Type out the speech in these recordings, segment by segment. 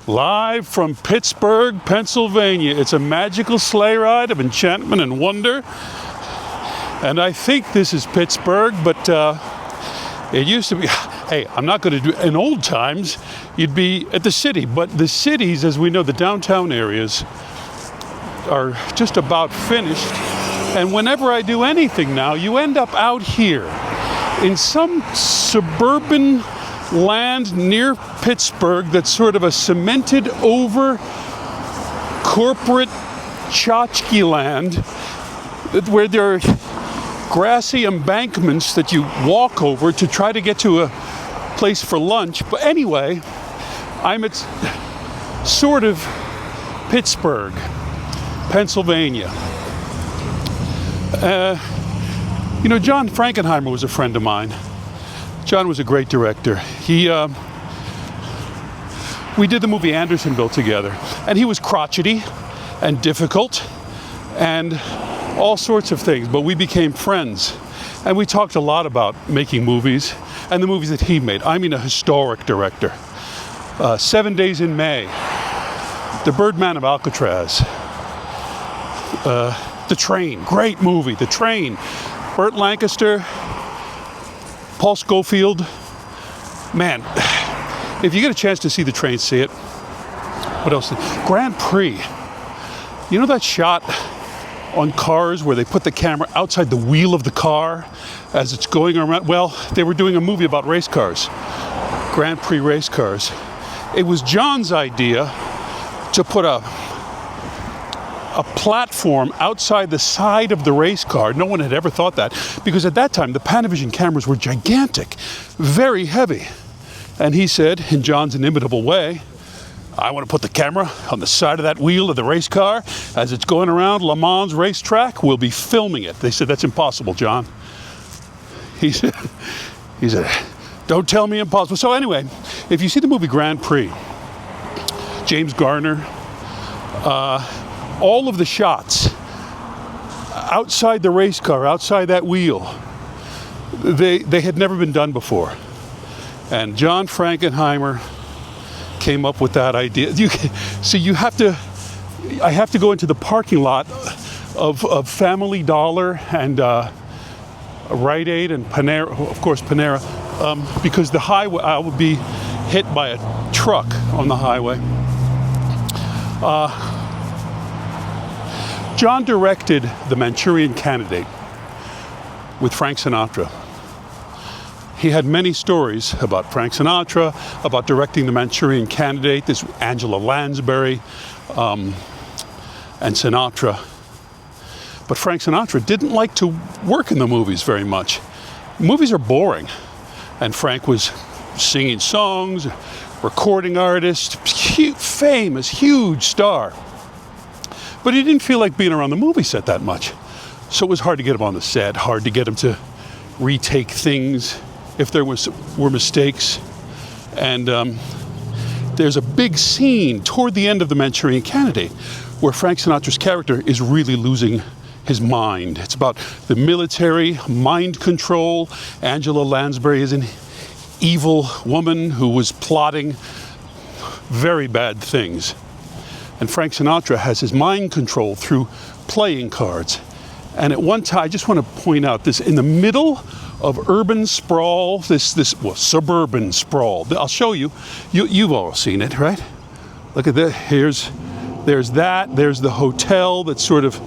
live from Pittsburgh, Pennsylvania. It's a magical sleigh ride of enchantment and wonder. And I think this is Pittsburgh, but it used to be, hey, I'm not going to do, in old times, you'd be at the city. But the cities, as we know, the downtown areas are just about finished. And whenever I do anything now, you end up out here in some suburban land near Pittsburgh that's sort of a cemented over corporate tchotchke land where there are grassy embankments that you walk over to try to get to a place for lunch. But anyway, I'm at sort of Pittsburgh, Pennsylvania. John Frankenheimer was a friend of mine. John was a great director. We did the movie Andersonville together, and he was crotchety and difficult and all sorts of things, but we became friends. And we talked a lot about making movies and the movies that he made. I mean, a historic director. 7 Days in May, The Birdman of Alcatraz, The Train, great movie, The Train. Burt Lancaster, Paul Scofield. Man, if you get a chance to see The Train, see it. What else? Grand Prix. You know that shot on cars where they put the camera outside the wheel of the car as it's going around? Well, they were doing a movie about race cars, Grand Prix race cars. It was John's idea to put a platform outside the side of the race car. No one had ever thought that, because at that time the Panavision cameras were gigantic, very heavy. And he said, in John's inimitable way, I want to put the camera on the side of that wheel of the race car as it's going around Le Mans racetrack. We'll be filming it. They said, that's impossible, John. He said, don't tell me impossible. So anyway, if you see the movie Grand Prix, James Garner, all of the shots outside the race car, outside that wheel, they had never been done before. And John Frankenheimer came up with that idea. I have to go into the parking lot of Family Dollar and Rite Aid and Panera, of course Panera, because the highway, I would be hit by a truck on the highway. John directed The Manchurian Candidate with Frank Sinatra. He had many stories about Frank Sinatra, about directing The Manchurian Candidate. This Angela Lansbury and Sinatra. But Frank Sinatra didn't like to work in the movies very much. Movies are boring. And Frank was singing songs, recording artist, famous, huge star. But he didn't feel like being around the movie set that much. So it was hard to get him on the set, hard to get him to retake things if there were mistakes. And there's a big scene toward the end of The Manchurian Candidate where Frank Sinatra's character is really losing his mind. It's about the military, mind control. Angela Lansbury is an evil woman who was plotting very bad things. And Frank Sinatra has his mind control through playing cards. And at one time, I just want to point out this, in the middle of urban sprawl, suburban sprawl. I'll show you. You've all seen it, right? Look at that. There's that. There's the hotel that's sort of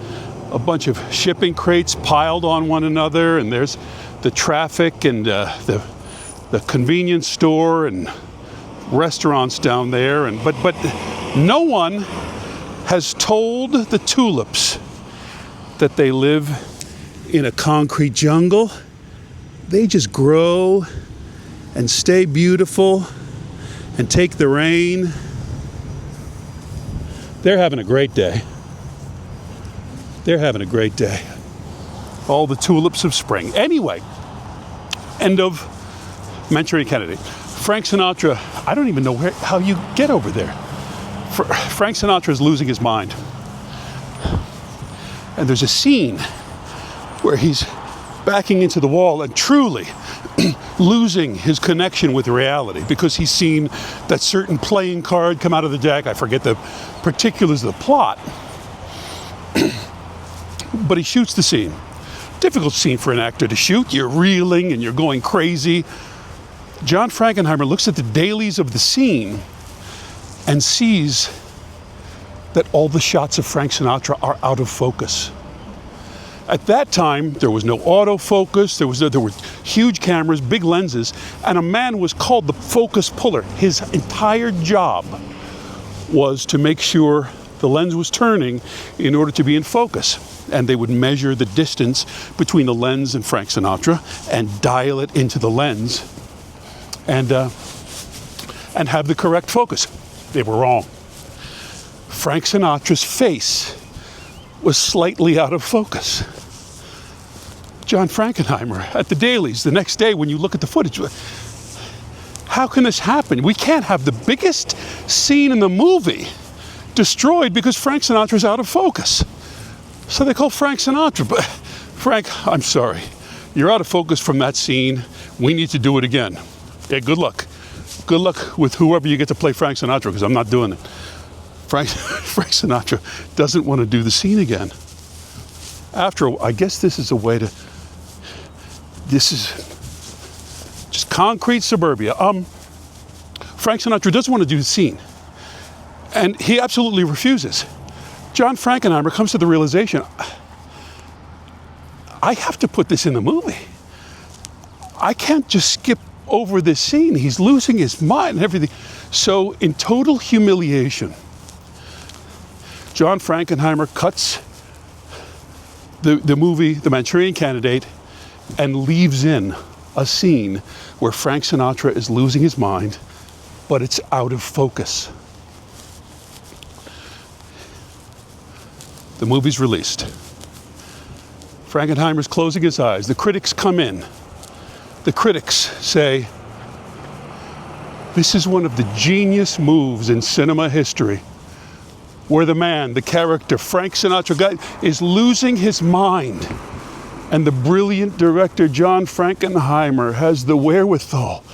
a bunch of shipping crates piled on one another. And there's the traffic and the convenience store and restaurants down there. But no one has told the tulips that they live in a concrete jungle. They just grow and stay beautiful and take the rain. They're having a great day. They're having a great day. All the tulips of spring. Anyway, end of Manchurian Candidate. Frank Sinatra, I don't even know how you get over there. Frank Sinatra is losing his mind. And there's a scene where he's backing into the wall, and truly, losing his connection with reality because he's seen that certain playing card come out of the deck. I forget the particulars of the plot. But he shoots the scene. Difficult scene for an actor to shoot. You're reeling and you're going crazy. John Frankenheimer looks at the dailies of the scene and sees that all the shots of Frank Sinatra are out of focus. At that time, there was no autofocus, there were huge cameras, big lenses, and a man was called the focus puller. His entire job was to make sure the lens was turning in order to be in focus. And they would measure the distance between the lens and Frank Sinatra and dial it into the lens and have the correct focus. They were wrong. Frank Sinatra's face was slightly out of focus. John Frankenheimer at the dailies the next day when you look at the footage, how can this happen? We can't have the biggest scene in the movie destroyed because Frank Sinatra's out of focus. So they call Frank Sinatra, but Frank, I'm sorry, you're out of focus from that scene. We need to do it again. Yeah, good luck. Good luck with whoever you get to play Frank Sinatra, because I'm not doing it. Frank Sinatra doesn't want to do the scene again. I guess this is a way to, this is just concrete suburbia. Frank Sinatra doesn't want to do the scene. And he absolutely refuses. John Frankenheimer comes to the realization, I have to put this in the movie. I can't just skip over this scene. He's losing his mind and everything. So in total humiliation, John Frankenheimer cuts the movie, The Manchurian Candidate, and leaves in a scene where Frank Sinatra is losing his mind, but it's out of focus. The movie's released. Frankenheimer's closing his eyes. The critics come in. The critics say, this is one of the genius moves in cinema history, where the man, the character, Frank Sinatra, is losing his mind. And the brilliant director, John Frankenheimer, has the wherewithal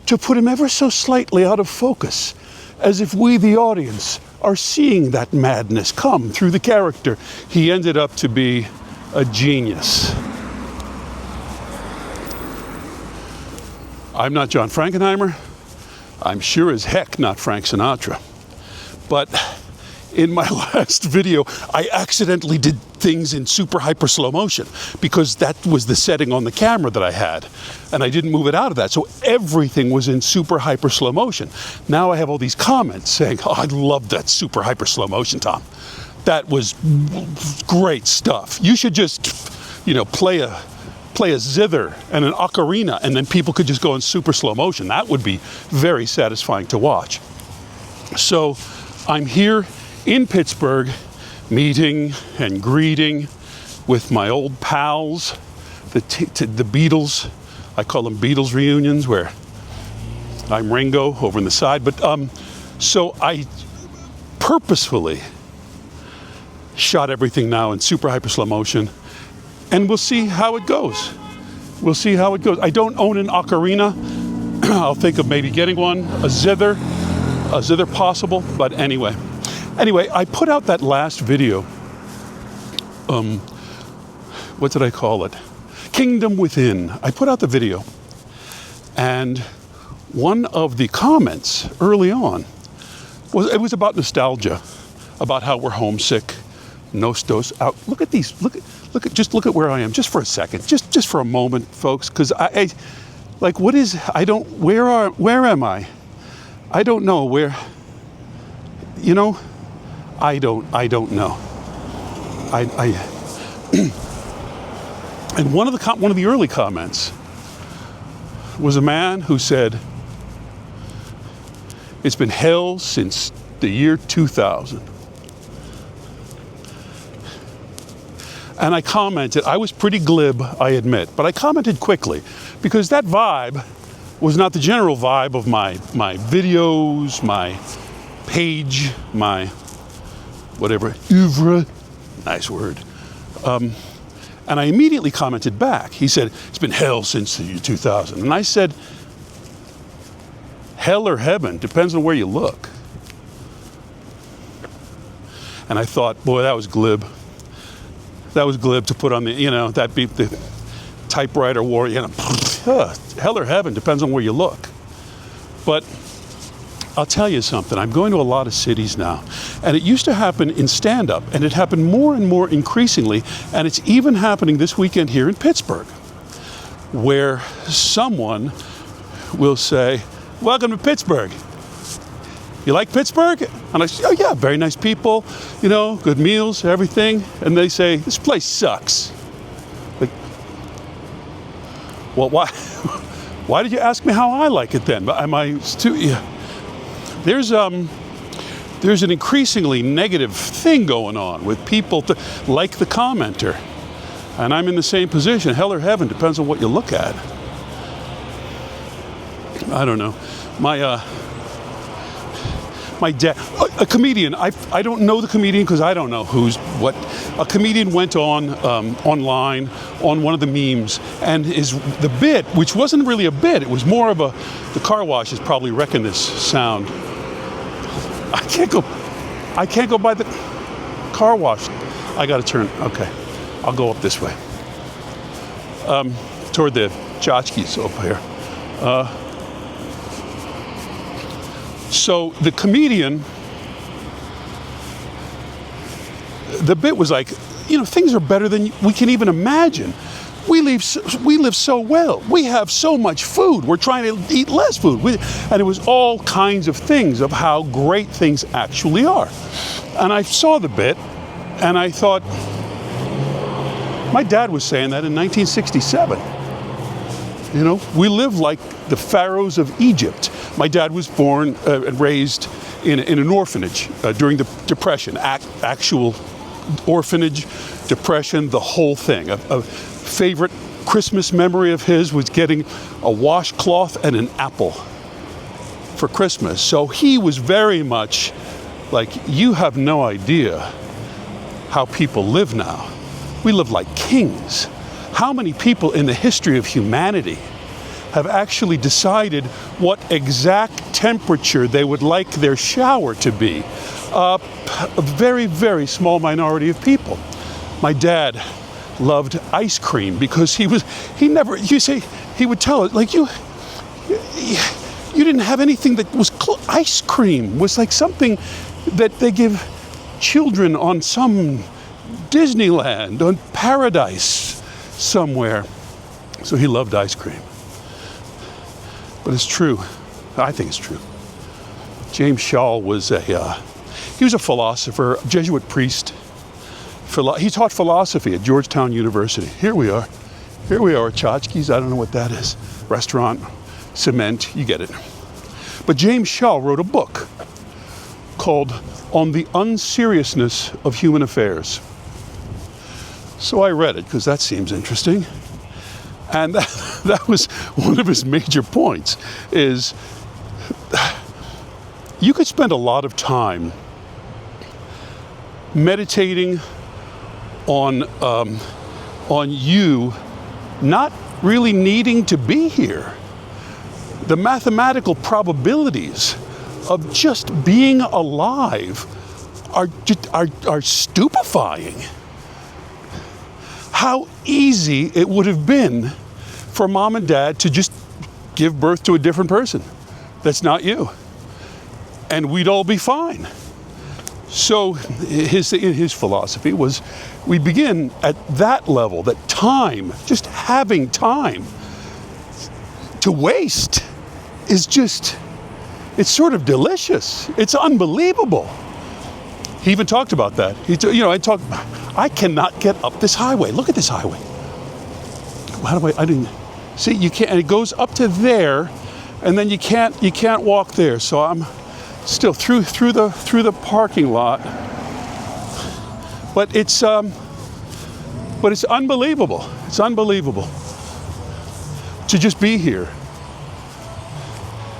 to put him ever so slightly out of focus, as if we, the audience, are seeing that madness come through the character. He ended up to be a genius. I'm not John Frankenheimer. I'm sure as heck not Frank Sinatra. But in my last video, I accidentally did things in super hyper slow motion because that was the setting on the camera that I had. And I didn't move it out of that. So everything was in super hyper slow motion. Now I have all these comments saying, oh, I love that super hyper slow motion, Tom. That was great stuff. You should just, play a zither and an ocarina, and then people could just go in super slow motion. That would be very satisfying to watch. So I'm here in Pittsburgh, meeting and greeting with my old pals, the Beatles. I call them Beatles reunions, where I'm Ringo over on the side. But so I purposefully shot everything now in super hyper slow motion, and we'll see how it goes. We'll see how it goes. I don't own an ocarina. I'll think of maybe getting one, a zither possible, but anyway, I put out that last video. What did I call it? Kingdom Within. I put out the video, and one of the comments early on was about nostalgia, about how we're homesick. Nostos out. Look at these. Look at where I am. Just for a second. Just for a moment, folks. Because where am I? I don't know where. I don't know. And one of the early comments was a man who said, "It's been hell since the year 2000." And I commented, I was pretty glib, I admit, but I commented quickly because that vibe was not the general vibe of my videos, my page, my whatever, oeuvre, nice word. And I immediately commented back. He said, it's been hell since the year 2000. And I said, hell or heaven, depends on where you look. And I thought, boy, that was glib. That was glib to put on the, that be the typewriter war, hell or heaven, depends on where you look. But I'll tell you something, I'm going to a lot of cities now, and it used to happen in stand-up, and it happened more and more increasingly, and it's even happening this weekend here in Pittsburgh, where someone will say, welcome to Pittsburgh. You like Pittsburgh? And I say, oh yeah, very nice people, good meals, everything. And they say, this place sucks. Like, well, why did you ask me how I like it then? Am I too? Yeah. There's an increasingly negative thing going on with people like the commenter, and I'm in the same position. Hell or heaven, depends on what you look at. I don't know. My dad, a comedian. I don't know the comedian because I don't know who's what. A comedian went on online on one of the memes, and the bit, which wasn't really a bit, it was more of the car wash is probably wrecking this sound. I can't go by the car wash. I got to turn. Okay, I'll go up this way. Toward the tchotchkes over here. So the comedian, the bit was like, things are better than we can even imagine. We live so well. We have so much food. We're trying to eat less food. And it was all kinds of things of how great things actually are. And I saw the bit, and I thought, my dad was saying that in 1967. We live like the pharaohs of Egypt. My dad was born and raised in an orphanage during the Depression, actual orphanage, Depression, the whole thing. A favorite Christmas memory of his was getting a washcloth and an apple for Christmas. So he was very much like, you have no idea how people live now. We live like kings. How many people in the history of humanity have actually decided what exact temperature they would like their shower to be? A very, very small minority of people. My dad loved ice cream because he would tell it, like, you didn't have anything that was ice cream was like something that they give children on some Disneyland, on Paradise somewhere. So he loved ice cream. But it's true. I think it's true. James Shaw was a philosopher, Jesuit priest. He taught philosophy at Georgetown University. Here we are at tchotchkes. I don't know what that is. Restaurant, cement, you get it. But James Shaw wrote a book called On the Unseriousness of Human Affairs. So I read it because that seems interesting. And that was one of his major points, is you could spend a lot of time meditating on you not really needing to be here. The mathematical probabilities of just being alive are stupefying. How easy it would have been for mom and dad to just give birth to a different person that's not you, and we'd all be fine. So his philosophy was, we begin at that level, that time, just having time to waste is just, it's sort of delicious. It's unbelievable. He even talked about that. I cannot get up this highway. Look at this highway. I didn't see, you can't, and it goes up to there, and then you can't walk there. So I'm still through the parking lot. But it's unbelievable. It's unbelievable to just be here.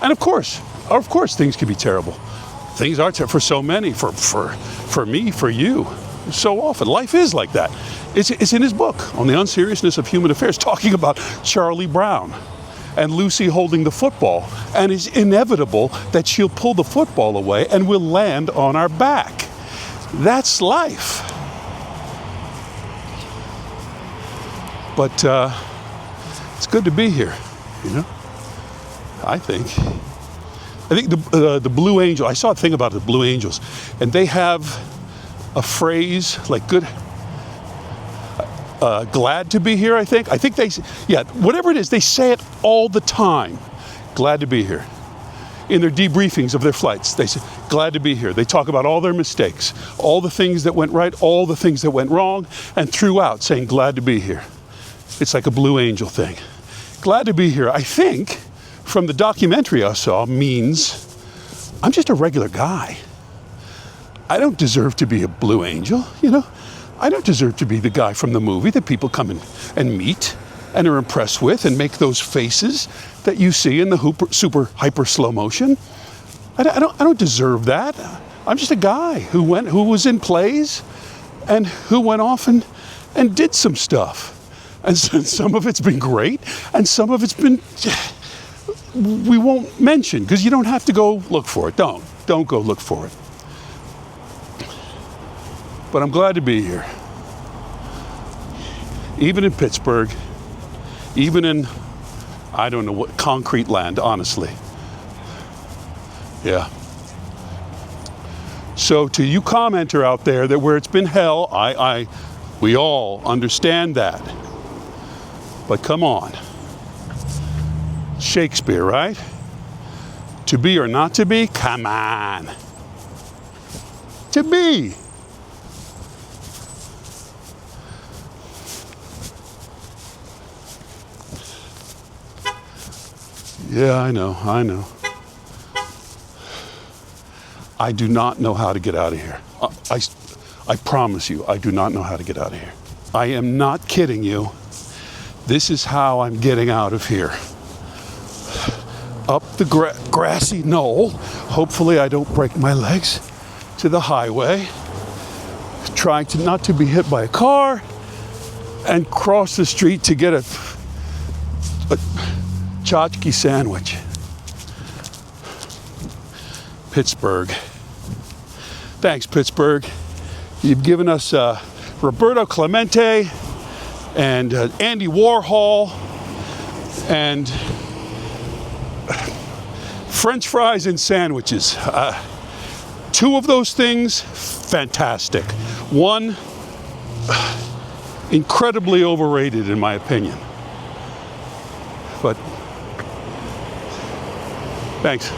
And of course things can be terrible. Things are for so many, for me, for you. so often. Life is like that. It's in his book, On the Unseriousness of Human Affairs, talking about Charlie Brown and Lucy holding the football. And it's inevitable that she'll pull the football away and we'll land on our back. That's life. But it's good to be here, you know, I think. The Blue Angel, I saw a thing about the Blue Angels, and they have a phrase like glad to be here, I think. I think they, yeah, whatever it is, they say it all the time. Glad to be here. In their debriefings of their flights, they say, glad to be here. They talk about all their mistakes, all the things that went right, all the things that went wrong, and throughout saying, glad to be here. It's like a Blue Angel thing. Glad to be here, I think, from the documentary I saw, means I'm just a regular guy. I don't deserve to be a Blue Angel, you know? I don't deserve to be the guy from the movie that people come in and meet and are impressed with and make those faces that you see in the super hyper slow motion. I don't deserve that. I'm just a guy who was in plays and who went off and did some stuff. And some of it's been great, and some of it's been, we won't mention, because you don't have to go look for it. Don't go look for it. But I'm glad to be here. Even in Pittsburgh, even in, I don't know what, concrete land, honestly. Yeah. So to you commenter out there that where it's been hell, we all understand that. But come on. Shakespeare, right? To be or not to be? Come on. To be. Yeah, I know. I do not know how to get out of here. I promise you, I do not know how to get out of here. I am not kidding you. This is how I'm getting out of here. Up the grassy knoll. Hopefully I don't break my legs. To the highway. Trying to not to be hit by a car. And cross the street to get a tchotchke sandwich. Pittsburgh. Thanks, Pittsburgh. You've given us Roberto Clemente and Andy Warhol and French fries and sandwiches. Two of those things, fantastic. One, incredibly overrated in my opinion. But thanks.